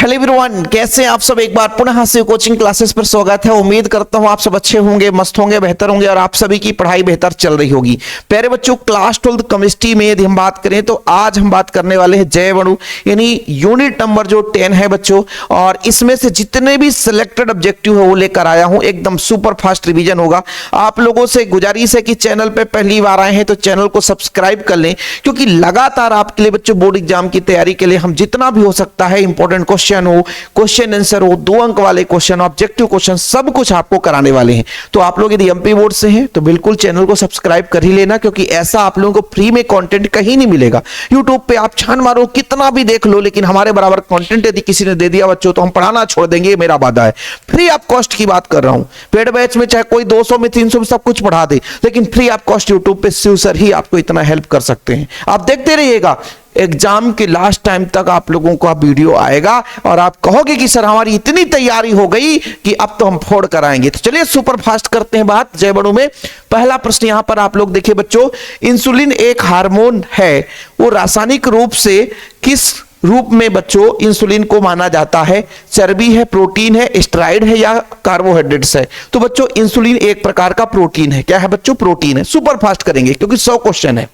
Hello everyone, कैसे आप सब। एक बार पुनः से कोचिंग क्लासेस पर स्वागत है। उम्मीद करता हूं आप सब अच्छे होंगे, मस्त होंगे, बेहतर होंगे और आप सभी की पढ़ाई बेहतर चल रही होगी। प्यारे बच्चों, क्लास 12 केमिस्ट्री में यदि हम बात करें तो आज हम बात करने वाले हैं जैव यानी यूनिट नंबर जो 10 है बच्चों। और इसमें से जितने भी सिलेक्टेड ऑब्जेक्टिव है वो लेकर आया हूं, एकदम सुपर फास्ट रिवीजन होगा। आप लोगों से गुजारिश है कि चैनल पे पहली बार आए हैं तो चैनल को सब्सक्राइब कर लें, क्योंकि लगातार आपके लिए बच्चों बोर्ड एग्जाम की तैयारी के लिए हम जितना भी हो सकता है इंपॉर्टेंट क्वेश्चन हो, क्वेश्चन आंसर हो, 2 अंक वाले क्वेश्चन, ऑब्जेक्टिव क्वेश्चन, सब कुछ आपको कराने वाले हैं। तो आप लोग यदि एमपी बोर्ड से हैं तो बिल्कुल चैनल को सब्सक्राइब कर ही लेना, क्योंकि ऐसा आप लोगों को फ्री में कंटेंट कहीं नहीं मिलेगा। यूट्यूब पे आप छान मारो, कितना भी देख लो, लेकिन हमारे बराबर कंटेंट यदि किसी ने दे दिया बच्चों तो हम पढ़ाना छोड़ देंगे, ये मेरा वादा है। फ्री ऑफ कॉस्ट की बात कर रहा हूं। पेड बैच में चाहे कोई 200 में 300 में सब कुछ पढ़ा दे, लेकिन फ्री ऑफ कॉस्ट यूट्यूब पे शिव सर ही आपको इतना हेल्प कर सकते हैं। आप देखते रहिएगा, एग्जाम के लास्ट टाइम तक आप लोगों का वीडियो आएगा और आप कहोगे कि सर हमारी इतनी तैयारी हो गई कि अब तो हम फोड़ कर आएंगे। तो चलिए सुपर फास्ट करते हैं बात जय बड़ू में। पहला प्रश्न यहां पर आप लोग देखिए बच्चों, इंसुलिन एक हार्मोन है, वो रासायनिक रूप से किस रूप में बच्चों इंसुलिन को माना जाता है? चर्बी है, प्रोटीन है, स्टेरॉइड है या कार्बोहाइड्रेट्स है? तो बच्चों इंसुलिन एक प्रकार का प्रोटीन है। क्या है बच्चों? प्रोटीन है। सुपर फास्ट करेंगे क्योंकि 100 क्वेश्चन है।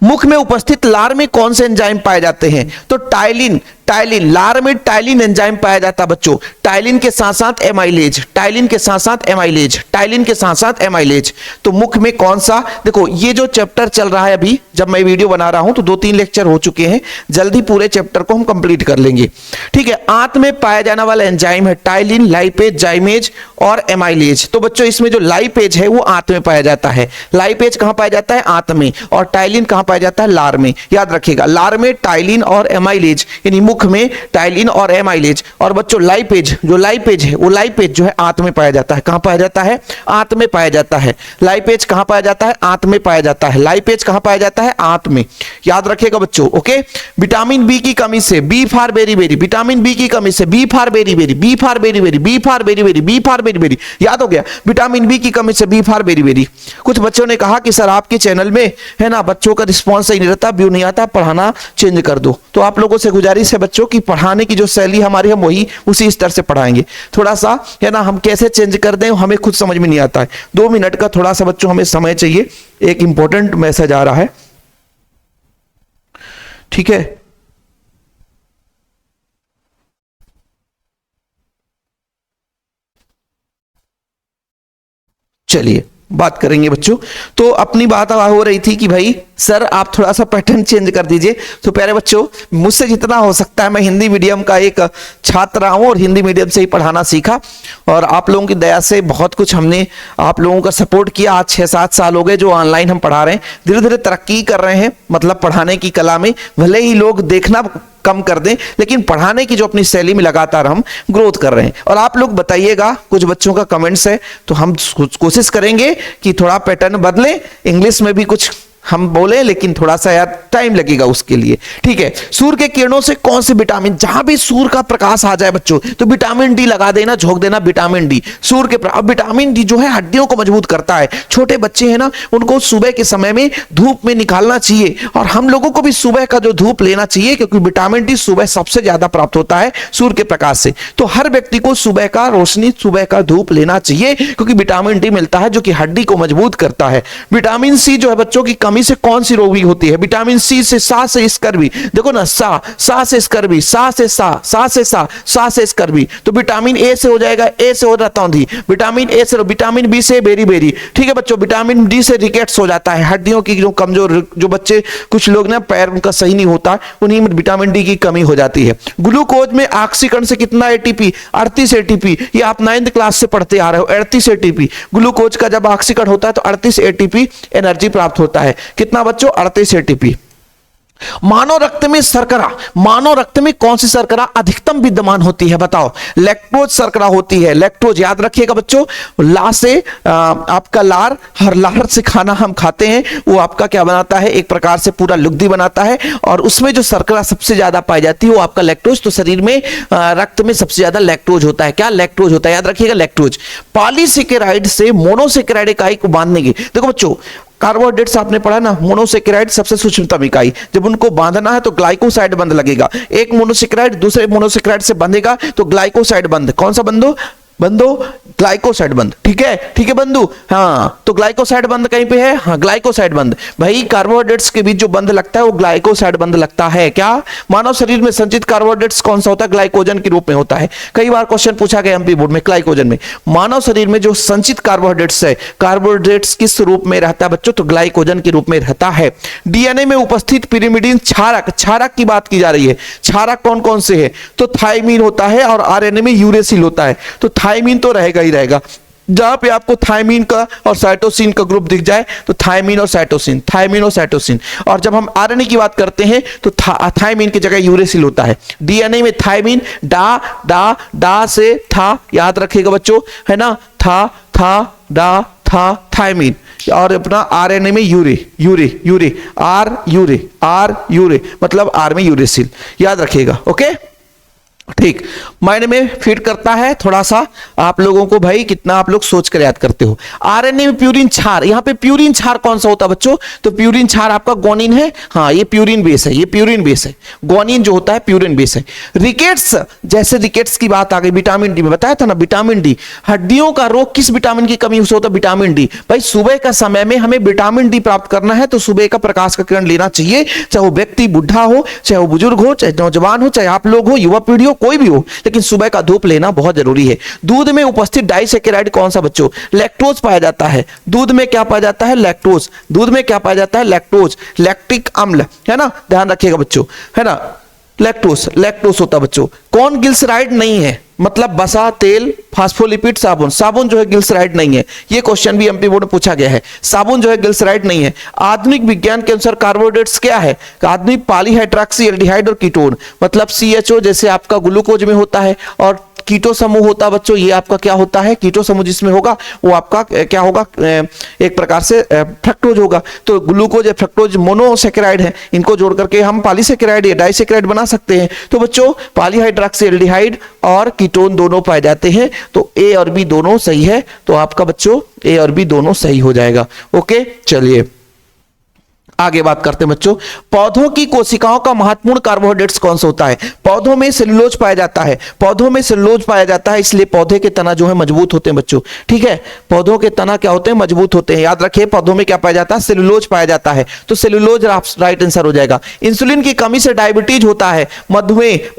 मुख में उपस्थित लार में कौन से एंजाइम पाए जाते हैं? तो टाइलिन, लार में टाइलिन एंजाइम पाया जाता है बच्चों। टाइलिन के साथ साथ एमाइलेज, टाइलिन के साथ साथ एमाइलेज, टाइलिन के साथ साथ एमाइलेज। तो मुख में कौन सा? देखो ये जो चैप्टर चल रहा है अभी, जब मैं वीडियो बना रहा हूं तो 2-3 लेक्चर हो चुके हैं, जल्दी पूरे चैप्टर को हम कंप्लीट कर लेंगे। ठीक है, आंत में पाया जाने वाला एंजाइम है टाइलिन, लाइपेज, जाइमेज और एमाइलेज। तो बच्चों इसमें जो लाइपेज है वो आंत में पाया जाता है। लाइपेज कहां पाया जाता है? आंत में। और टाइलिन कहां पाया जाता है? लार में। याद रखिएगा, लार में टाइलिन और एमाइलेज, यानी मुख में टाइलिन और एमाइलेज। और बच्चों लाइपेज, जो लाइपेज है वो लाइपेज जो है आंत में पाया जाता है। कहां पाया जाता है? आंत में पाया जाता है। लाइपेज कहां पाया जाता है? आंत में पाया जाता है। लाइपेज कहां पाया जाता है? आंत में। याद रखिएगा बच्चों। ओके, विटामिन बी की कमी से, B for berry berry, vitamin B की कमी से, B for berry berry, B for berry berry, B for berry berry, B for berry berry. याद हो गया? विटामिन बी की कमी से बी फॉर बेरी बेरी। कुछ बच्चों ने कहा कि सर आपके चैनल में है ना बच्चों का रिस्पॉन्स सही नहीं रहता, व्यू नहीं आता, पढ़ाना चेंज कर दो। तो आप लोगों से गुजारिश है बच्चों की पढ़ाने की जो शैली हमारी हम वही उसी स्तर से पढ़ाएंगे। थोड़ा सा है ना हम कैसे चेंज कर दें हमें खुद समझ में नहीं आता है। 2 मिनट का थोड़ा सा बच्चों हमें समय चाहिए, एक इंपॉर्टेंट मैसेज आ रहा है। ठीक है, चलिए बात करेंगे बच्चों। तो अपनी बात हो रही थी कि भाई सर आप थोड़ा सा पैटर्न चेंज कर दीजिए। तो प्यारे बच्चों, मुझसे जितना हो सकता है, मैं हिंदी मीडियम का एक छात्र रहा हूं और हिंदी मीडियम से ही पढ़ाना सीखा, और आप लोगों की दया से बहुत कुछ हमने आप लोगों का सपोर्ट किया। आज 6-7 साल हो गए जो ऑनलाइन हम पढ़ा रहे हैं, धीरे धीरे तरक्की कर रहे हैं, मतलब पढ़ाने की कला में। भले ही लोग देखना कम कर दें, लेकिन पढ़ाने की जो अपनी शैली में लगातार हम ग्रोथ कर रहे हैं। और आप लोग बताइएगा, कुछ बच्चों का कमेंट्स है तो हम कोशिश करेंगे कि थोड़ा पैटर्न बदले, इंग्लिश में भी कुछ हम बोले, लेकिन थोड़ा सा यार टाइम लगेगा उसके लिए। ठीक है, सूर्य के किरणों से कौन से विटामिन, जहां भी सूर्य का प्रकाश आ जाए बच्चों तो विटामिन डी लगा देना, झोंक देना विटामिन डी। सूर्य के विटामिन डी जो है हड्डियों को मजबूत करता है। छोटे बच्चे हैं ना, उनको सुबह के समय में धूप में निकालना चाहिए, और हम लोगों को भी सुबह का जो धूप लेना चाहिए, क्योंकि विटामिन डी सुबह सबसे ज्यादा प्राप्त होता है सूर्य के प्रकाश से। तो हर व्यक्ति को सुबह का रोशनी, सुबह का धूप लेना चाहिए, क्योंकि विटामिन डी मिलता है जो कि हड्डी को मजबूत करता है। विटामिन सी जो है बच्चों की कमी से कौन सी रोगी होती है? विटामिन सी से सा से स्कर्वी। देखो ना, सा से स्कर्वी, सा से सा से स्कर्वी। तो विटामिन ए से हो जाएगा, ए से हो जाता हूं, विटामिन ए से, विटामिन बी से बेरी बेरी। ठीक है बच्चों, विटामिन डी से रिकेट्स हो जाता है, हड्डियों की जो कमजोर, जो बच्चे कुछ लोग ना पैर उनका सही नहीं होता, उन्हीं में विटामिन डी की कमी हो जाती है। ग्लूकोज में ऑक्सीकरण से कितना एटीपी? 38 एटीपी। ये आप 9th क्लास से पढ़ते आ रहे हो, 38 एटीपी। ग्लूकोज का जब ऑक्सीकरण होता है तो 38 एटीपी एनर्जी प्राप्त होता है। कितना बच्चों? 38 एटीपी। मानव रक्त में शर्करा, मानव रक्त में कौन सी शर्करा अधिकतम विद्यमान होती है? बताओ। लैक्टोज शर्करा होती है, लैक्टोज। याद रखिएगा बच्चों, ला से आपका लार, हर लार से खाना हम खाते हैं, वो आपका क्या बनाता है? एक प्रकार से पूरा लुगदी बनाता है, और उसमें जो शर्करा सबसे ज्यादा पाई जाती है वो आपका लैक्टोज। तो शरीर में रक्त में सबसे ज्यादा लैक्टोज होता है। क्या? लैक्टोज होता है, याद रखिएगा लैक्टोज। पॉलीसेकेराइड से मोनोसेकेराइड इकाई को बांधने की, देखो बच्चों कार्बोहाइड्रेट्स आपने पढ़ा ना, मोनोसेकेराइड सबसे सूक्ष्मतम इकाई, जब उनको बांधना है तो ग्लाइकोसाइड बंध लगेगा। एक मोनोसेकेराइड दूसरे मोनोसेकेराइड से बंधेगा तो ग्लाइकोसाइड बंध, कौन सा बंधो ग्लाइकोसाइड बंध। ठीक है बंधु, हाँ तो ग्लाइकोसाइड बंध कहीं पे है, हाँ ग्लाइकोसाइड बंध। भाई कार्बोहाइड्रेट्स के बीच जो बंध लगता है वो ग्लाइकोसाइड बंध लगता है। क्या मानव शरीर में संचित कार्बोहाइड्रेट्स कौन सा होता है, ग्लाइकोजन के रूप में होता है। कई बार क्वेश्चन पूछा गया एमपी बोर्ड में ग्लाइकोजन में। मानव शरीर में जो संचित कार्बोहाइड्रेट्स है, कार्बोहाइड्रेट्स किस रूप में रहता है बच्चों, तो ग्लाइकोजन के रूप में रहता है। डीएनए में उपस्थित पिरिमिडीन क्षारक की बात की जा रही है। क्षारक कौन कौन से है, तो थायमीन होता है और आरएनए में यूरेसिल होता है। तो थायमीन तो रहेगा ही रहेगा। जहां पे आपको थायमीन का और साइटोसिन का ग्रुप दिख जाए तो थायमीन और साइटोसिन। और जब हम आरएनए की बात करते हैं तो थायमीन की जगह यूरेसिल होता है। डीएनए में थायमीन, डा से था, याद रखिएगा बच्चों, है ना, था थायमीन। और अपना आरएनए में यूरे मतलब आर में यूरेसिल, याद रखिएगा। ओके ठीक, माइंड में फिट करता है थोड़ा सा आप लोगों को। भाई कितना आप लोग सोच कर याद करते हो। आरएनए में प्यूरिन क्षार, यहां पे प्यूरिन क्षार कौन सा होता है बच्चों, तो प्यूरिन क्षार आपका ग्वानिन है। हाँ ये प्यूरिन बेस है, ग्वानिन जो होता है प्यूरिन बेस है। रिकेट्स, जैसे रिकेट्स की बात आ गई, विटामिन डी में बताया था ना, विटामिन डी, हड्डियों का रोग किस विटामिन की कमी से होता है, विटामिन डी। भाई सुबह का समय में हमें विटामिन डी प्राप्त करना है तो सुबह का प्रकाश का किरण लेना चाहिए, चाहे वो व्यक्ति बुढ़ा हो, चाहे वो बुजुर्ग हो, चाहे नौजवान हो, चाहे आप लोग हो, युवा पीढ़ी हो, कोई भी हो, लेकिन सुबह का धूप लेना बहुत जरूरी है। दूध में उपस्थित डाइसेकेराइड कौन सा बच्चों, लैक्टोज पाया जाता है। दूध में क्या पाया जाता है, लैक्टोज। दूध में क्या पाया जाता है, लैक्टोज, लैक्टिक अम्ल, है ना, ध्यान रखिएगा बच्चों, है ना, लैक्टोज होता बच्चों। कौन ग्लिसराइड नहीं है, मतलब बसा, तेल, फास्फोलिपिड, साबुन जो है ग्लिसराइड नहीं है। ये क्वेश्चन भी एमपी बोर्ड में पूछा गया है, साबुन जो है ग्लिसराइड नहीं है। आधुनिक विज्ञान के अनुसार कार्बोहाइड्रेट्स क्या है, आधुनिक पॉलीहाइड्रोक्सी एल्डिहाइड और कीटोन, मतलब CHO जैसे आपका ग्लूकोज में होता है, और कीटो समूह होता बच्चों, ये आपका क्या होता है, कीटो समूह जिसमें होगा वो आपका क्या होगा, एक प्रकार से फ्रक्टोज होगा। तो ग्लूकोज या फ्रक्टोज मोनोसेकेराइड है, इनको जोड़ करके हम पॉलीसेकेराइड या डाइसेकेराइड बना सकते हैं। तो बच्चों पॉलीहाइड्रोक्सी एल्डिहाइड और कीटोन दोनों पाए जाते हैं, तो ए और बी दोनों सही है। तो आपका बच्चों ए और बी दोनों सही हो जाएगा। ओके चलिए आगे बात करते हैं बच्चों। पौधों की कोशिकाओं का महत्वपूर्ण कार्बोहाइड्रेट्स कौन सा होता है, पौधों में सेलुलोज पाया जाता है। पौधों में सेलुलोज पाया जाता है, इसलिए पौधे के तना जो है मजबूत होते हैं बच्चों। ठीक है, पौधों के तना क्या होते हैं, मजबूत होते हैं। याद रखिए पौधों में क्या पाया जाता है, सेलुलोज पाया जाता है। तो सेलुलोज राइट आंसर हो जाएगा। इंसुलिन की कमी से डायबिटीज होता है, मधुमेह,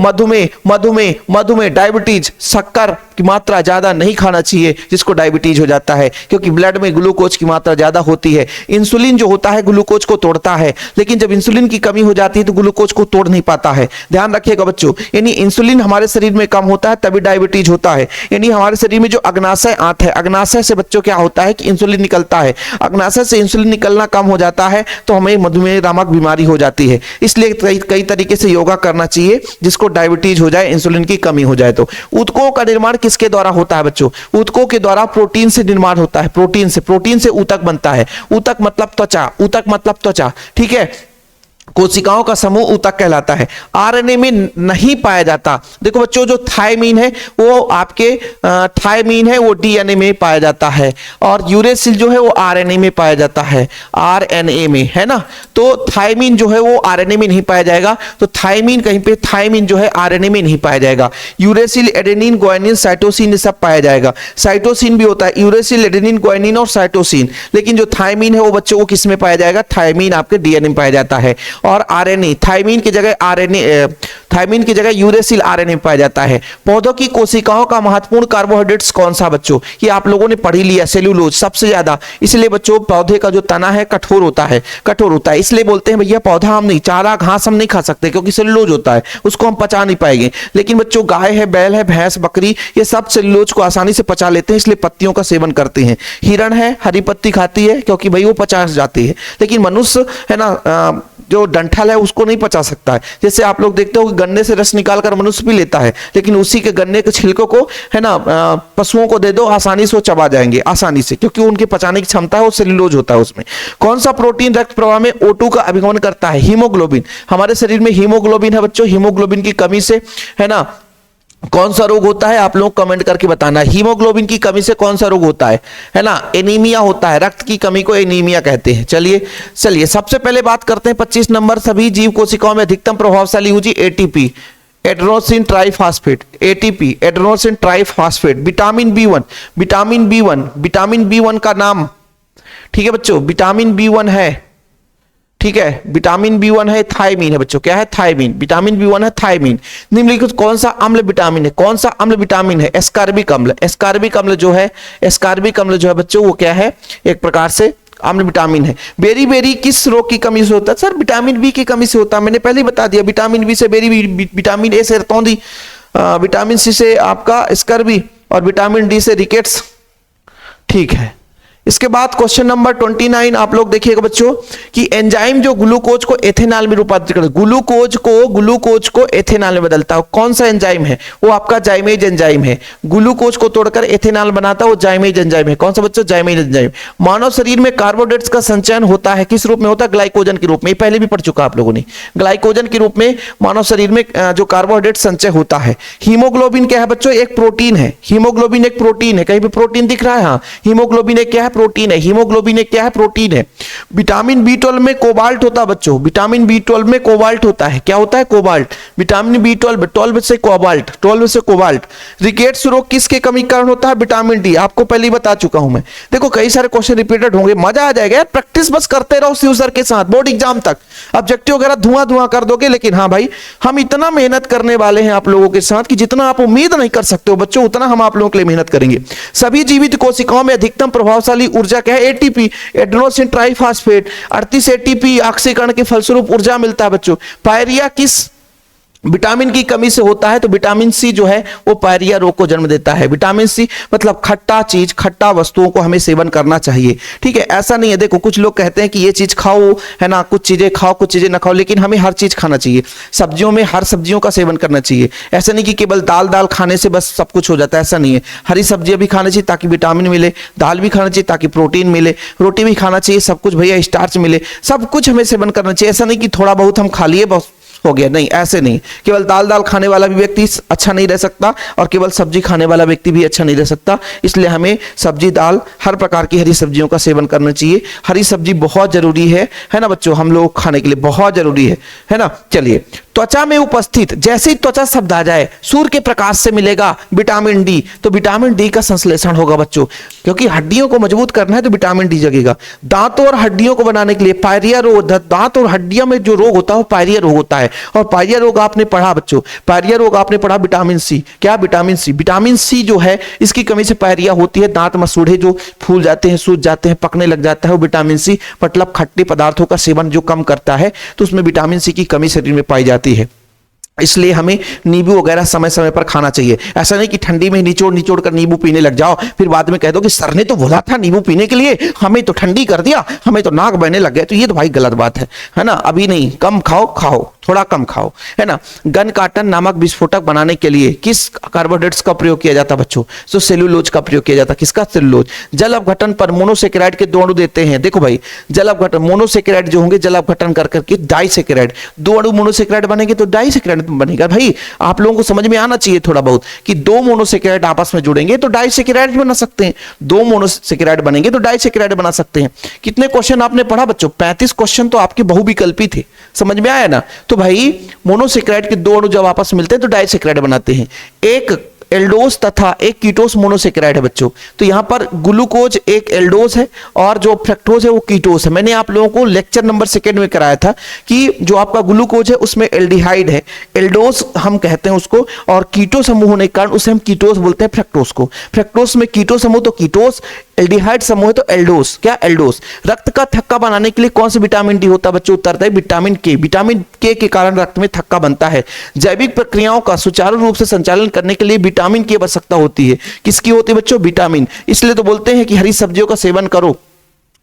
डायबिटीज, शक्कर की मात्रा ज्यादा नहीं खाना चाहिए जिसको डायबिटीज हो जाता है, क्योंकि ब्लड में ग्लूकोज की मात्रा ज्यादा होती है। इंसुलिन जो होता है ग्लूकोज को तोड़ता है, लेकिन जब इंसुलिन की कमी हो जाती है तो ग्लूकोज को तोड़ नहीं पाता है। ध्यान रखिएगा बच्चों, यानी इंसुलिन हमारे शरीर में कम होता है तभी डायबिटीज होता है। यानी हमारे शरीर में जो अग्नाशय आंत है, अग्नाशय से बच्चों क्या होता है कि इंसुलिन निकलता है। अग्नाशय से इंसुलिन निकलना कम हो जाता है तो हमें मधुमेह नामक बीमारी हो जाती है। इसलिए कई तरीके से योगा करना चाहिए जिसको डायबिटीज हो जाए, इंसुलिन की कमी हो जाए। तो ऊतकों का निर्माण किसके द्वारा होता है बच्चों, ऊतकों के द्वारा प्रोटीन से निर्माण होता है। प्रोटीन से ऊतक बनता है। ऊतक मतलब त्वचा, ठीक है। कोशिकाओं का समूह ऊतक कहलाता है। आरएनए में नहीं पाया जाता। देखो बच्चों जो थायमीन है वो आपके वो डीएनए में पाया जाता है, और यूरेसिल जो है वो आरएनए में पाया जाता है, आरएनए में, है ना। तो थायमीन जो है वो आरएनए में नहीं पाया जाएगा, तो थायमीन कहीं पे थायमीन जो है आरएनए में नहीं पाया जाएगा। यूरेसिल, एडेनिन, ग्वानिन, साइटोसिन ये सब पाया जाएगा। साइटोसिन भी होता है, यूरेसिल, एडेनिन, ग्वानिन और साइटोसिन। लेकिन जो थायमीन है वो बच्चों को किस में पाया जाएगा, थायमीन आपके डीएनए में पाया जाता है। और आरएनए, थायमीन की जगह यूरेसिल आरएनए में पाया जाता है। पौधों की कोशिकाओं का महत्वपूर्ण कार्बोहाइड्रेट्स कौन सा बच्चों, ये आप लोगों ने पढ़ ही लिया, सेल्यूलोज सबसे ज्यादा। इसलिए बच्चों पौधे का जो तना है कठोर होता है, इसलिए बोलते हैं भैया पौधा हम नहीं, चारा घास हम नहीं खा सकते क्योंकि सेल्यूलोज होता है, उसको हम पचा नहीं पाएंगे। लेकिन बच्चों गाय है, बैल है, भैंस, बकरी, ये सब सेल्यूलोज को आसानी से पचा लेते हैं, इसलिए पत्तियों का सेवन करते हैं। हिरण है, हरी पत्ती खाती है क्योंकि भाई वो पचा जाती है। लेकिन मनुष्य है ना, जो डंठल है उसको नहीं पचा सकता है। जैसे आप लोग देखते हो कि गन्ने से रस निकालकर मनुष्य पी लेता है, लेकिन उसी के गन्ने के छिलकों को है ना पशुओं को दे दो, आसानी से वो चबा जाएंगे आसानी से, क्योंकि उनकी पचाने की क्षमता है, वो सेल्यूलोज होता है उसमें। कौन सा प्रोटीन रक्त प्रवाह में O2 का अभिगमन करता है, हीमोग्लोबिन। हमारे शरीर में हीमोग्लोबिन है बच्चों, हीमोग्लोबिन की कमी से है ना कौन सा रोग होता है आप लोग कमेंट करके बताना। हीमोग्लोबिन की कमी से कौन सा रोग होता है ना, एनीमिया होता है, रक्त की कमी को एनीमिया कहते हैं। चलिए सबसे पहले बात करते हैं 25 नंबर, सभी जीव कोशिकाओं में अधिकतम प्रभावशाली ऊर्जा ATP, adenosine triphosphate, ATP adenosine triphosphate. Vitamin B one का नाम, ठीक है बच्चों, विटामिन बी वन है, ठीक है, विटामिन बी वन है थायमीन है बच्चों, क्या है थायमीन, विटामिन बी वन है थायमीन। निम्नलिखित कौन सा अम्ल विटामिन है, कौन सा अम्ल विटामिन है, एस्कार्बिक अम्ल। एस्कार्बिक अम्ल जो है बच्चों वो क्या है, एक प्रकार से अम्ल विटामिन है। बेरी किस रोग की कमी से होता है सर, विटामिन बी की कमी से होता है, मैंने पहले ही बता दिया। विटामिन बी से विटामिन ए से रतौंधी, विटामिन सी से आपका स्कर्वी और विटामिन डी से रिकेट्स, ठीक है। इसके बाद क्वेश्चन नंबर 29 आप लोग देखिएगा बच्चों कि एंजाइम जो ग्लूकोज को एथेनॉल में रूपांतरित करता है, ग्लूकोज को एथेनॉल में बदलता है, कौन सा एंजाइम है, वो आपका जाइमेज एंजाइम है। ग्लूकोज को तोड़कर एथेनॉल बनाता है वो जाइमेज एंजाइम है। कौन सा बच्चों, जाइमेज एंजाइम। मानव शरीर में कार्बोहाइड्रेट्स का संचयन होता है किस रूप में होता है, ग्लाइकोजन के रूप में, पहले भी पढ़ चुका आप लोगों ने। ग्लाइकोजन के रूप में मानव शरीर में जो कार्बोहाइड्रेट संचय होता है। हीमोग्लोबिन क्या है बच्चों, एक प्रोटीन है, हीमोग्लोबिन एक प्रोटीन है, कहीं पे प्रोटीन दिख रहा है, हाँ, हीमोग्लोबिन एक क्या है, प्रोटीन है, हीमोग्लोबिन एक क्या है, प्रोटीन है। विटामिन B12 में कोबाल्ट होता है बच्चों, विटामिन B12 में कोबाल्ट होता है, क्या होता है, कोबाल्ट। विटामिन B12 12 से कोबाल्ट। रिकेट्स रोग किसके कमी के कारण होता है, विटामिन डी, आपको पहले ही बता चुका हूं मैं। देखो कई सारे क्वेश्चन रिपीटेड होंगे, मजा आ जाएगा यार, प्रैक्टिस बस करते रहो शिव सर के साथ, बोर्ड एग्जाम तक ऑब्जेक्टिव वगैरह धुआं कर दोगे। लेकिन हाँ भाई, हम इतना मेहनत करने वाले हैं आप लोगों के साथ कि जितना आप उम्मीद नहीं कर सकते हो बच्चों, उतना हम आप लोगों के लिए मेहनत करेंगे। सभी जीवित कोशिकाओं में अधिकतम प्रभावशाली ऊर्जा क्या है, एटीपी एड्रेनोसिन ट्राइफॉस्फेट। 38 एटीपी ऑक्सीकरण के फलस्वरूप ऊर्जा मिलता है बच्चों। पायरिया किस विटामिन की कमी से होता है, तो विटामिन सी जो है वो पायरिया रोग को जन्म देता है। विटामिन सी मतलब खट्टा वस्तुओं को हमें सेवन करना चाहिए, ठीक है। ऐसा नहीं है, देखो कुछ लोग कहते हैं कि ये चीज खाओ है ना, कुछ चीजें खाओ कुछ चीजें ना खाओ, लेकिन हमें हर चीज खाना चाहिए। सब्जियों में हर सब्जियों का सेवन करना चाहिए। ऐसा नहीं कि केवल दाल खाने से बस सब कुछ हो जाता है, ऐसा नहीं है। हरी सब्जियां भी खानी चाहिए ताकि विटामिन मिले, दाल भी खाना चाहिए ताकि प्रोटीन मिले, रोटी भी खाना चाहिए, सब कुछ भैया स्टार्च मिले, सब कुछ हमें सेवन करना चाहिए। ऐसा नहीं कि थोड़ा बहुत हम खा लिए बस हो गया, नहीं, ऐसे नहीं। केवल दाल खाने वाला भी व्यक्ति अच्छा नहीं रह सकता और केवल सब्जी खाने वाला व्यक्ति भी अच्छा नहीं रह सकता। इसलिए हमें सब्जी दाल हर प्रकार की हरी सब्जियों का सेवन करना चाहिए। हरी सब्जी बहुत जरूरी है ना बच्चों, हम लोग खाने के लिए बहुत जरूरी है ना। चलिए, त्वचा में उपस्थित, जैसे ही त्वचा शब्द आ जाए, सूर्य के प्रकाश से मिलेगा विटामिन डी, तो विटामिन डी का संश्लेषण होगा बच्चों, क्योंकि हड्डियों को मजबूत करना है तो विटामिन डी जगेगा। दांतों और हड्डियों को बनाने के लिए पायरिया रोग, दांत और हड्डियों में जो रोग होता है वो पायरिया रोग होता है। और पायरिया रोग आपने पढ़ा बच्चों, पायरिया रोग आपने पढ़ा विटामिन सी, क्या विटामिन सी जो है इसकी कमी से पायरिया होती है। दांत मसूड़े जो फूल जाते हैं, सूज जाते हैं, पकने लग जाता है, वो विटामिन सी मतलब खट्टे पदार्थों का सेवन जो कम करता है, तो उसमें विटामिन सी की कमी शरीर में पाई जाती है। इसलिए हमें नींबू वगैरह समय समय पर खाना चाहिए। ऐसा नहीं कि ठंडी में निचोड़ कर नींबू पीने लग जाओ, फिर बाद में कह दो कि सर ने तो बोला था नींबू पीने के लिए, हमें तो ठंडी कर दिया, हमें तो नाक बहने लग गए, तो ये तो भाई गलत बात है ना। अभी नहीं, कम खाओ, थोड़ा कम खाओ, है ना। गन कार्टन नामक विस्फोटक बनाने के लिए किस कार्बोहाइड्रेट्स का प्रयोग किया जाता बच्चों, तो सेलुलोज का प्रयोग किया जाता। किसका, सेलुलोज। जल अपघटन पर मोनोसेकेराइड के 2 अणु देते हैं। देखो भाई, जल अपघटन, मोनोसेकेराइड जो होंगे जल अपघटन कर करके डाइसेकेराइड, 2 अणु मोनोसेकेराइड बनेंगे तो डाइसेकेराइड बनेगा। भाई आप लोगों को समझ में आना चाहिए थोड़ा बहुत कि 2 मोनोसेकेराइड आपस में जुड़ेंगे तो डाइसेकेराइड बना सकते हैं, 2 मोनोसेकेराइड बनेंगे तो डाइसेकेराइड बना सकते हैं। कितने क्वेश्चन आपने पढ़ा बच्चों, 35 क्वेश्चन तो आपके बहुविकल्पी थे, समझ में आया ना। तो भाई मोनोसेकेराइड के 2 अणु जब आपस में मिलते हैं तो डाइसेकेराइड बनाते हैं। एक एल्डोस तथा एक कीटोस मोनोसेकेराइड है बच्चों। तो यहां पर ग्लूकोज एक एल्डोस है और जो फ्रक्टोज है वो कीटोस है। मैंने आप लोगों को लेक्चर नंबर 2 में कराया था कि जो आपका ग्लूकोज है उसमें एल्डिहाइड है, एल्डोस हम कहते हैं उसको, और कीटो समूह होने के कारण उसे हम कीटोस बोलते हैं, फ्रक्टोस को। फ्रक्टोस में कीटो समूह तो कीटोस, एल्डिहाइड समूह है तो एल्डोस, क्या एल्डोस। रक्त का थक्का बनाने के लिए कौन सा विटामिन डी होता है बच्चों, उत्तर है विटामिन के। विटामिन के कारण रक्त में थक्का बनता है। जैविक प्रक्रियाओं का सुचारू रूप से संचालन करने के लिए विटामिन की आवश्यकता होती है। किसकी होती है बच्चों, विटामिन। इसलिए तो बोलते हैं कि हरी सब्जियों का सेवन करो।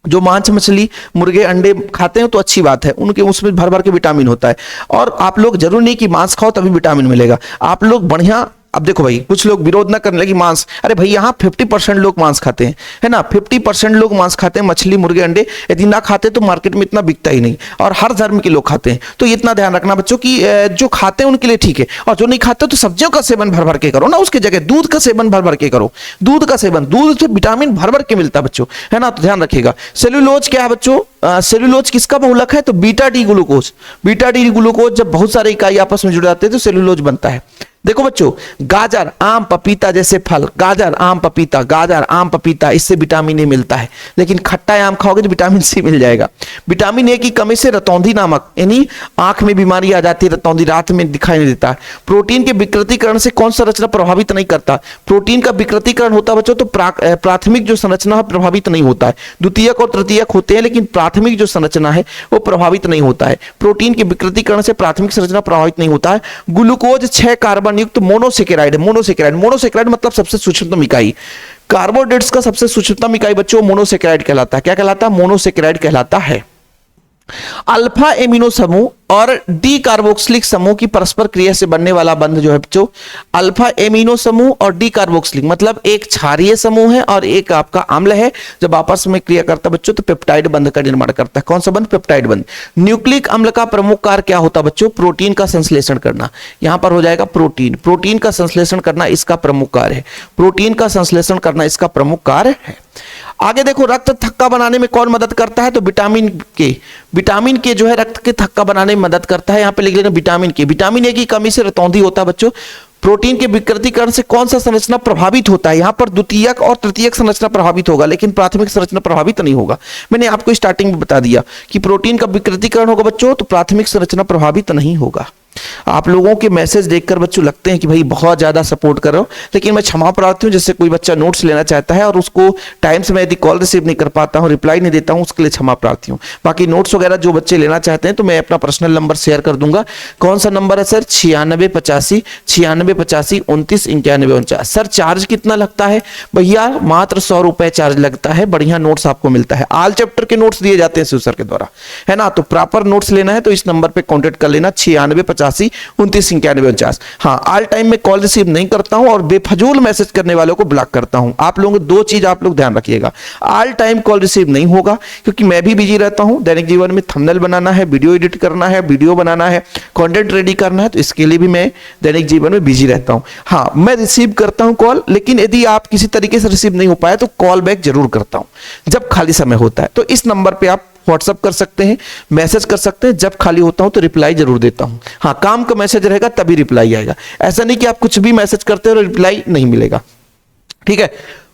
जो मांस मछली मुर्गे अंडे खाते हैं तो अच्छी बात है, उनके उसमें भर भर के विटामिन होता है। और आप लोग जरूर नहीं कि मांस खाओ तभी विटामिन मिलेगा, आप लोग बढ़िया अब देखो भाई, कुछ लोग विरोध ना करने लगे मांस, अरे भाई यहाँ 50% लोग मांस खाते हैं, है ना, 50% लोग मांस खाते हैं, मछली मुर्गे अंडे, यदि ना खाते तो मार्केट में इतना बिकता ही नहीं, और हर धर्म के लोग खाते हैं। तो इतना ध्यान रखना बच्चों कि जो खाते हैं उनके लिए ठीक है, और जो नहीं खाते तो सब्जियों का सेवन भर भर के करो ना, उसकी जगह दूध का सेवन भर भर के करो। दूध का सेवन, दूध से विटामिन भर भर के मिलता है बच्चों, है ना, तो ध्यान रखिएगा। सेल्यूलोज क्या है बच्चों? सेल्यूलोज किसका बहुलक है? तो beta D glucose. Beta D glucose जब बहुत सारे इकाई आपस में जुड़ जाते हैं तो सेल्यूलोज बनता है। देखो बच्चों, गाजर आम पपीता जैसे फल, गाजर आम पपीता, गाजर आम पपीता, इससे विटामिन ए मिलता है, लेकिन खट्टा आम खाओगे तो विटामिन सी मिल जाएगा। विटामिन ए की कमी से रतौंधी नामक यानी आंख में बीमारी आ जाती है, रतौंधी रात में दिखाई नहीं देता। प्रोटीन के विकृतीकरण से कौन सा संरचना प्रभावित नहीं करता? प्रोटीन का विकृतीकरण होता है बच्चों तो प्राथमिक जो संरचना है प्रभावित नहीं होता है, द्वितीयक और तृतीयक होते हैं, लेकिन प्राथमिक जो संरचना है वो प्रभावित नहीं होता है। प्रोटीन के विकृतीकरण से प्राथमिक संरचना प्रभावित नहीं होता है। ग्लूकोज 6 कार्बन युक्त मोनोसेकेराइड है। मोनोसेकेराइड, मोनोसेकेराइड मतलब सबसे सूक्ष्मतम इकाई। कार्बोहाइड्रेट्स का सबसे सूक्ष्मतम इकाई बच्चों मोनोसेकेराइड कहलाता है। क्या कहलाता है? मोनोसेकेराइड कहलाता है। अल्फा एमिनो समूह और डी कार्बोक्सिलिक समूह की परस्पर क्रिया से बनने वाला बंध जो है बच्चों, अल्फा एमिनो समूह और डी कार्बोक्सिलिक मतलब एक क्षारीय समूह है और एक आपका अम्ल है, जब आपस में क्रिया करता है बच्चों तो पेप्टाइड बंध का निर्माण करता है। कौन सा बंध? पेप्टाइड बंध। न्यूक्लिक अम्ल का प्रमुख कार्य क्या होता है बच्चों? प्रोटीन का संश्लेषण करना। यहां पर हो जाएगा प्रोटीन, प्रोटीन का संश्लेषण करना इसका प्रमुख कार्य है। प्रोटीन का संश्लेषण करना इसका प्रमुख कार्य है। आगे देखो, रक्त थक्का बनाने में कौन मदद करता है? तो विटामिन के। विटामिन के जो है रक्त के थक्का बनाने में मदद करता है। यहां पे लिख लेना विटामिन के। विटामिन ए की कमी से रतौंधी होता है बच्चों। प्रोटीन के विकृतीकरण से कौन सा संरचना प्रभावित होता है? यहां पर द्वितीयक और तृतीयक संरचना प्रभावित होगा, लेकिन प्राथमिक संरचना प्रभावित नहीं होगा। मैंने आपको स्टार्टिंग में बता दिया कि प्रोटीन का विकृतीकरण होगा बच्चों तो प्राथमिक संरचना प्रभावित नहीं होगा। आप लोगों के मैसेज देखकर बच्चों लगते हैं कि भाई बहुत ज्यादा सपोर्ट कर रहे हो, लेकिन मैं क्षमा प्रार्थी हूं। जैसे कोई बच्चा नोट्स लेना चाहता है और उसको टाइम से मैं यदि कॉल रिसीव नहीं कर पाता हूं, रिप्लाई नहीं देता हूं, उसके लिए क्षमा प्रार्थी हूं। बाकी नोट्स वगैरह जो बच्चे लेना चाहते हैं तो मैं अपना पर्सनल नंबर शेयर कर दूंगा। कौन सा नंबर है सर? 9685 9685 29 91 49। सर चार्ज कितना लगता है? भैया मात्र 100 रुपए चार्ज लगता है। बढ़िया नोट्स आपको मिलता है। ऑल चैप्टर के नोट्स दिए जाते हैं शिव सर के द्वारा, है ना। तो प्रॉपर नोट्स लेना है तो इस नंबर पे कांटेक्ट कर लेना 9685 29 91 49। हाँ, ऑल टाइम में कॉल रिसीव नहीं करता हूं और बेफजूल मैसेज करने वालों को ब्लॉक करता हूं। आप लोगों को दो चीज आप लोग ध्यान रखिएगा, ऑल टाइम कॉल रिसीव नहीं होगा क्योंकि मैं भी बिजी रहता हूं। दैनिक जीवन में थंबनेल बनाना है, वीडियो एडिट करना है, वीडियो बनाना है, कंटेंट रेडी करना है, तो इसके लिए भी मैं दैनिक जीवन में बिजी रहता हूं। हाँ, मैं रिसीव करता हूं कॉल, लेकिन यदि आप किसी तरीके से रिसीव नहीं हो पाए तो कॉल बैक जरूर करता हूं जब खाली समय होता है। तो इस नंबर पे आप व्हाट्सअप कर सकते हैं, मैसेज कर सकते हैं। जब खाली होता हूं तो रिप्लाई जरूर देता हूं। हाँ, काम का मैसेज रहेगा तभी रिप्लाई आएगा। ऐसा नहीं कि आप कुछ भी मैसेज करते हो और रिप्लाई नहीं मिलेगा, ठीक है।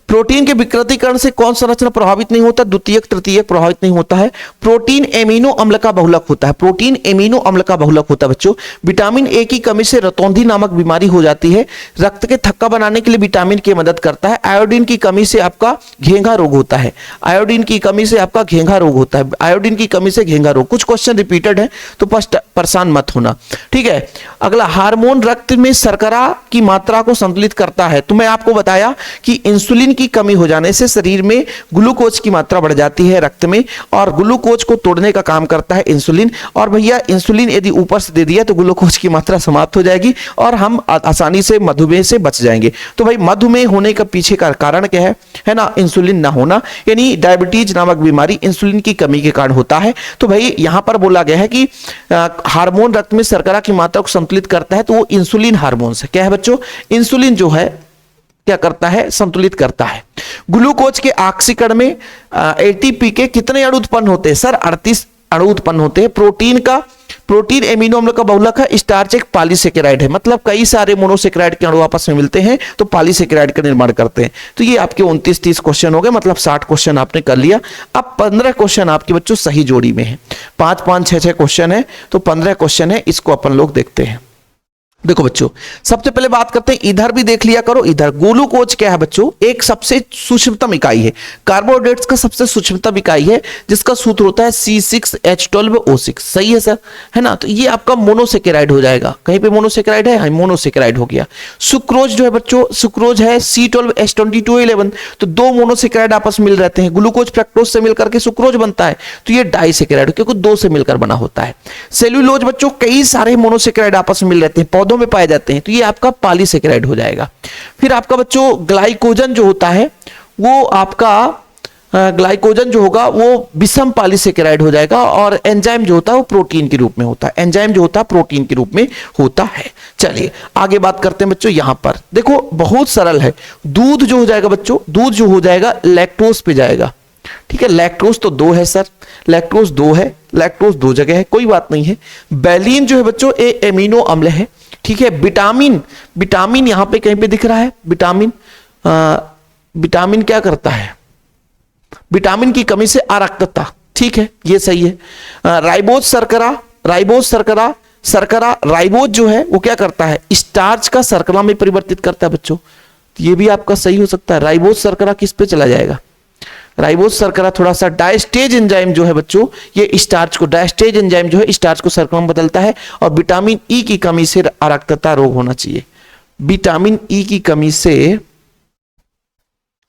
प्रोटीन के विकृतीकरण से कौन सा संरचना प्रभावित नहीं होता? द्वितीयक तृतीयक प्रभावित नहीं होता है। प्रोटीन एमिनो अम्ल का बहुलक होता है। प्रोटीन एमिनो अम्ल का बहुलक होता है बच्चों। विटामिन ए की कमी से रतौंधी नामक बीमारी हो जाती है। रक्त के थक्का बनाने के लिए विटामिन की मदद करता है। आयोडीन की कमी से आपका घेंघा रोग होता है। आयोडीन की कमी से आपका घेंघा रोग होता है। आयोडीन की कमी से घेंघा रोग। कुछ क्वेश्चन रिपीटेड है तो परेशान मत होना, ठीक है। अगला, हार्मोन रक्त में शर्करा की मात्रा को संतुलित करता है। तो मैं आपको बताया कि इंसुलिन की कमी हो जाने से शरीर में ग्लूकोज की मात्रा बढ़ जाती है रक्त में, और ग्लूकोज को तोड़ने का काम करता है इंसुलिन। और भैया इंसुलिन यदि ऊपर से दे दिया तो ग्लूकोज की मात्रा समाप्त हो जाएगी और हम आसानी से मधुमेह से बच जाएंगे। तो भाई मधुमेह होने का पीछे का कारण क्या है ना, इंसुलिन ना होना, यानी डायबिटीज नामक बीमारी इंसुलिन की कमी के कारण होता है। तो भाई यहां पर बोला गया है कि हार्मोन रक्त में शर्करा की मात्रा को संतुलित करता है, तो वो इंसुलिन हार्मोन से क्या है बच्चों, इंसुलिन जो है क्या करता है, संतुलित करता है। ग्लूकोज के ऑक्सीकरण में एटीपी के कितने अणु उत्पन्न होते हैं? सर 38 अणु उत्पन्न होते हैं। प्रोटीन एमिनो अम्ल का बहुलक है। स्टार्च एक पॉलीसेकेराइड है, मतलब कई सारे मोनोसेकेराइड के अणु आपस में मिलते हैं तो पॉलीसेकेराइड का निर्माण करते हैं। तो ये आपके 29-30 क्वेश्चन हो गए, मतलब 60 क्वेश्चन आपने कर लिया। अब 15 क्वेश्चन आपके बच्चों सही जोड़ी में है। 5-5, 6-6 क्वेश्चन है, तो 15 क्वेश्चन है, इसको अपन लोग देखते हैं। देखो बच्चों, सबसे पहले बात करते हैं, इधर भी देख लिया करो। इधर ग्लूकोज क्या है बच्चों, एक सबसे सूक्ष्मतम इकाई है। कार्बोहाइड्रेट्स का सबसे सूक्ष्मतम इकाई है, जिसका सूत्र होता है C6H12O6। सही है सर, है ना। तो ये आपका मोनोसेकेराइड हो जाएगा। कहीं पे मोनोसेकेराइड है, मोनोसेकेराइड हो गया। सुक्रोज जो है बच्चों, सुक्रोज है C12H2211। तो दो मोनोसेकेराइड आपस में मिल रहते हैं, ग्लूकोज फ्रक्टोज से मिलकर के सुक्रोज बनता है, तो ये डाइसेकेराइड क्योंकि दो से मिलकर बना होता है। सेल्यूलोज बच्चों, कई सारे मोनोसेकेराइड आपस में मिल रहते हैं। पौधों में पाए जाते हैं, तो ये आपका पॉलीसेकेराइड हो जाएगा। फिर आपका बच्चों ग्लाइकोजन जो होता है वो आपका ग्लाइकोजन जो होगा वो विषम पॉलीसेकेराइड हो जाएगा, और एंजाइम जो होता है वो प्रोटीन के रूप में होता है, एंजाइम जो होता है प्रोटीन के रूप में होता है। चलिए आगे बात करते हैं बच्चों। यहां पर देखो बहुत सरल है, दूध जो हो जाएगा बच्चों, दूध जो हो जाएगा लैक्टोज पे जाएगा, ठीक है। लैक्टोज तो 2 है सर, लैक्टोज 2 है, लैक्टोज 2 जगह है, कोई बात नहीं है। बैलिन जो है बच्चों ए एमिनो अम्ल है, ठीक है। विटामिन, विटामिन यहां पे कहीं पे दिख रहा है, विटामिन, विटामिन क्या करता है, विटामिन की कमी से अरक्तता, ठीक है, ये सही है। राइबोज शर्करा, राइबोज शर्करा, शर्करा राइबोज जो है वो क्या करता है, स्टार्च का शर्करा में परिवर्तित करता है बच्चों, ये भी आपका सही हो सकता है। राइबोज शर्करा किस पे चला जाएगा, राइबोज शर्करा थोड़ा सा डायस्टेज एंजाइम जो है बच्चों, ये स्टार्च को, डायस्टेज एंजाइम जो है स्टार्च को शर्करा में बदलता है। और विटामिन ई की कमी से अरक्तता रोग होना चाहिए, विटामिन ई की कमी से,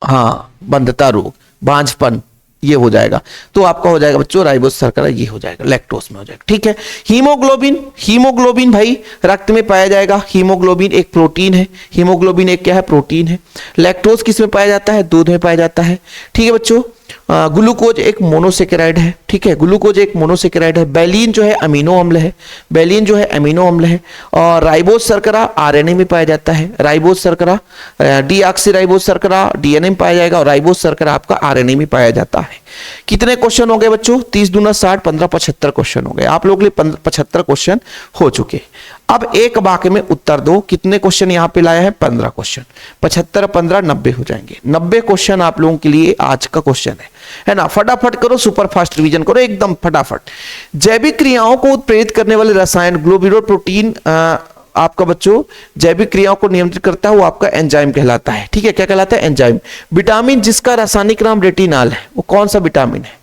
हाँ, बंधता रोग, बांझपन, ये हो जाएगा। तो आपका हो जाएगा बच्चों राइबोज शर्करा, ये हो जाएगा, लैक्टोज में हो जाएगा, ठीक है। हीमोग्लोबिन, हीमोग्लोबिन भाई रक्त में पाया जाएगा, हीमोग्लोबिन एक प्रोटीन है, हीमोग्लोबिन एक क्या है, प्रोटीन है। लैक्टोज किस में पाया जाता है, दूध में पाया जाता है, ठीक है बच्चों। ग्लूकोज एक मोनोसेकेराइड है, ठीक है, ग्लूकोज एक मोनोसेकेराइड है। बैलिन जो है अमीनो अम्ल है, बैलिन जो है अमीनो अम्ल है। और राइबोज शर्करा आरएनए में पाया जाता है, राइबोज शर्करा, डीऑक्सीराइबोज शर्करा डीएनए में पाया जाएगा, और राइबोज शर्करा आपका आरएनए में पाया जाता है। कितने क्वेश्चन हो गए बच्चों, 30 दूना 60, 15 75 क्वेश्चन हो गए आप लोगों के लिए, 75 क्वेश्चन हो चुके। अब एक वाक्य में उत्तर दो, कितने क्वेश्चन यहां पे लाया है, 15 क्वेश्चन, 75 15 90 हो जाएंगे, 90 क्वेश्चन आप लोगों के लिए आज का क्वेश्चन है ना। फटाफट करो, सुपर फास्ट रिवीजन करो एकदम फटाफट। जैविक क्रियाओं को उत्प्रेरित करने वाले रसायन, ग्लोब्यूलर प्रोटीन आपका बच्चों जैविक क्रियाओं को नियंत्रित करता है, वो आपका एंजाइम कहलाता है, ठीक है। क्या कहलाता है, एंजाइम। विटामिन जिसका रासायनिक नाम रेटिनॉल है, वो कौन सा विटामिन है,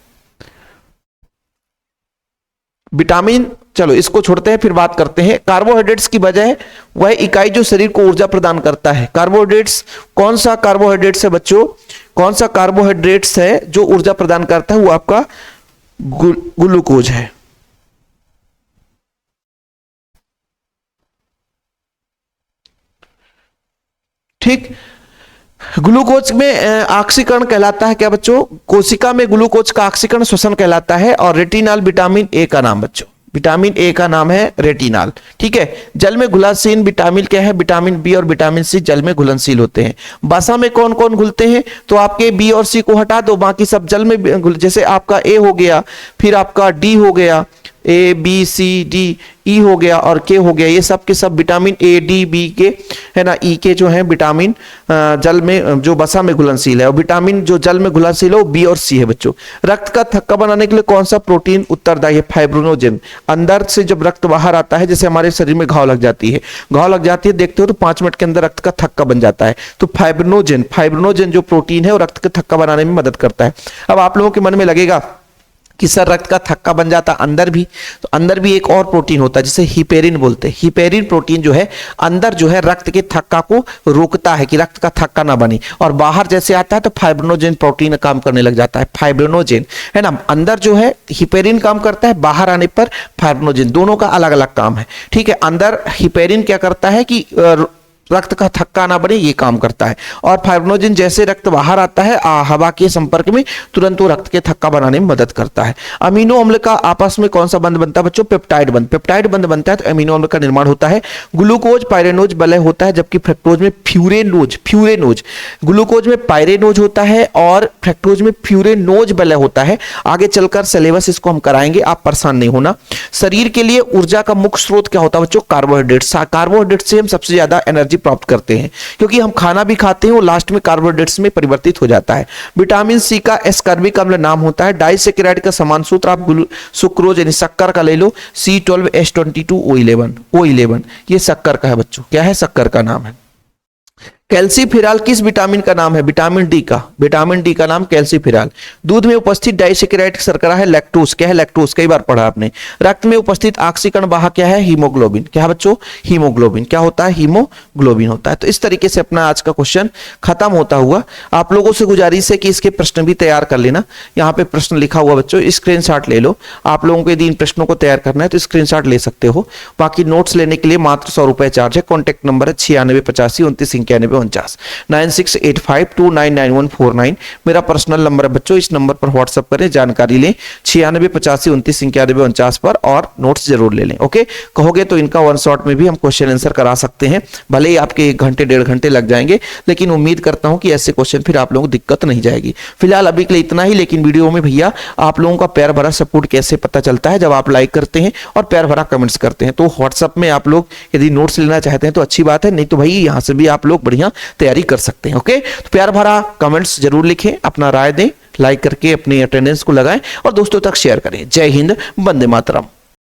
विटामिन, चलो इसको छोड़ते हैं, फिर बात करते हैं। कार्बोहाइड्रेट्स की बजाय वह इकाई जो शरीर को ऊर्जा प्रदान करता है। कार्बोहाइड्रेट्स, कौन सा कार्बोहाइड्रेट्स है बच्चों, कौन सा कार्बोहाइड्रेट्स है जो ऊर्जा प्रदान करता है, वो आपका ग्लूकोज है, ठीक। ग्लूकोज में ऑक्सीकरण कहलाता है क्या बच्चों, कोशिका में ग्लूकोज का ऑक्सीकरण श्वसन कहलाता है। और रेटिनॉल विटामिन ए का नाम बच्चों, विटामिन ए का नाम है रेटिनॉल, ठीक है। जल में घुलनशील विटामिन क्या है, विटामिन बी और विटामिन सी जल में घुलनशील होते हैं। वसा में कौन कौन घुलते हैं, तो आपके बी और सी को हटा दो, बाकी सब जल में, जैसे आपका ए हो गया, फिर आपका डी हो गया, ए बी सी डी, ई हो गया और के हो गया, ये सब के सब विटामिन ए डी बी के है ना, ई के जो है विटामिन जल में जो वसा में घुलनशील है, और विटामिन जो जल में घुलनशील है वो बी और सी है बच्चों। रक्त का थक्का बनाने के लिए कौन सा प्रोटीन उत्तरदायी है, फाइब्रिनोजेन। अंदर से जब रक्त बाहर आता है, जैसे हमारे शरीर में घाव लग जाती है, घाव लग जाती है देखते हो तो 5 मिनट के अंदर रक्त का थक्का बन जाता है, तो फाइब्रिनोजेन, फाइब्रिनोजेन जो प्रोटीन है वो रक्त का थक्का बनाने में मदद करता है। अब आप लोगों के मन में लगेगा कि सर रक्त का थक्का बन जाता अंदर भी, तो अंदर भी एक और प्रोटीन होता है जिसे हिपेरिन बोलते हैं। हिपेरिन प्रोटीन जो है अंदर जो है रक्त के थक्का को रोकता है कि रक्त का थक्का ना बने, और बाहर जैसे आता है तो फाइब्रिनोजेन प्रोटीन काम करने लग जाता है, फाइब्रिनोजेन है ना। अंदर जो है हिपेरिन काम करता है, बाहर आने पर फाइब्रिनोजेन, दोनों का अलग अलग काम है, ठीक है। अंदर हिपेरिन क्या करता है कि रक्त का थक्का ना बने, ये काम करता है, और फाइब्रिनोजेन जैसे रक्त बाहर आता है हवा के संपर्क में तुरंत वो रक्त के थक्का बनाने में मदद करता है। अमीनो अम्ल का आपस में कौन सा बंध बनता है बच्चों, पेप्टाइड बंध, पेप्टाइड बंध बनता है तो अमीनो अम्ल का निर्माण होता है। ग्लूकोज पायरेनोज वलय होता है, जबकि फ्रक्टोज में फ्यूरेनोज, फ्यूरेनोज, ग्लूकोज में पायरेनोज होता है और फ्रक्टोज में फ्यूरेनोज वलय होता है। आगे चलकर सिलेबस इसको हम कराएंगे, आप परेशान नहीं होना। शरीर के लिए ऊर्जा का मुख्य स्रोत क्या होता है बच्चों, कार्बोहाइड्रेट्स। कार्बोहाइड्रेट से हम सबसे ज्यादा एनर्जी प्राप्त करते हैं, क्योंकि हम खाना भी खाते हैं वो लास्ट में कार्बोहाइड्रेट्स में परिवर्तित हो जाता है। विटामिन सी का एस्कर्बिक अम्ल नाम होता है। डाइसेकेराइड का समान सूत्र आप सुक्रोज यानी शक्कर का ले लो, C12H22O11, O11 ये शक्कर का है बच्चों, क्या है, शक्कर का नाम है। कैल्सीफिराल किस विटामिन का नाम है? विटामिन डी का नाम कैल्सीफिराल। दूध में उपस्थित डाइसेकेराइड शर्करा है लैक्टोज। क्या है? लैक्टोज। कई बार पढ़ा आपने। रक्त में उपस्थित ऑक्सीकरण वाहक क्या है? हीमोग्लोबिन। क्या है बच्चों? हीमोग्लोबिन। क्या होता है? हीमोग्लोबिन होता है। तो इस तरीके से अपना आज का क्वेश्चन खत्म होता हुआ। आप लोगों से गुजारिश है कि इसके प्रश्न भी तैयार कर लेना। यहाँ पे प्रश्न लिखा हुआ बच्चों, स्क्रीनशॉट ले लो। आप लोगों को यदि इन प्रश्नों को तैयार करना है तो स्क्रीनशॉट ले सकते हो। बाकी नोट्स लेने के लिए मात्र 100 रुपए चार्ज है। कॉन्टैक्ट नंबर है 9685293949 9685299149। मेरा पर्सनल नंबर है बच्चों, इस नंबर पर व्हाट्सएप करें, जानकारी लें 9685293949 पर और नोट्स जरूर ले लें। ओके, कहोगे तो इनका वन शॉट में भी हम क्वेश्चन आंसर करा सकते हैं। भले ही आपके 1 घंटे 1.5 घंटे लग जाएंगे, लेकिन उम्मीद करता हूं कि ऐसे क्वेश्चन फिर आप लोगों को दिक्कत नहीं जाएगी। फिलहाल अभी के लिए इतना ही, लेकिन वीडियो में भैया आप लोगों का प्यार भरा सपोर्ट कैसे पता चलता है? जब आप लाइक करते हैं और प्यार भरा कमेंट्स करते हैं। तो व्हाट्सएप में आप लोग यदि नोट्स लेना चाहते हैं तो अच्छी बात है, नहीं तो भाई यहां से भी आप लोग बढ़िया तैयारी कर सकते हैं। ओके, तो प्यार भरा कमेंट्स जरूर लिखें, अपना राय दें, लाइक करके अपनी अटेंडेंस को लगाएं और दोस्तों तक शेयर करें। जय हिंद, वंदे मातरम।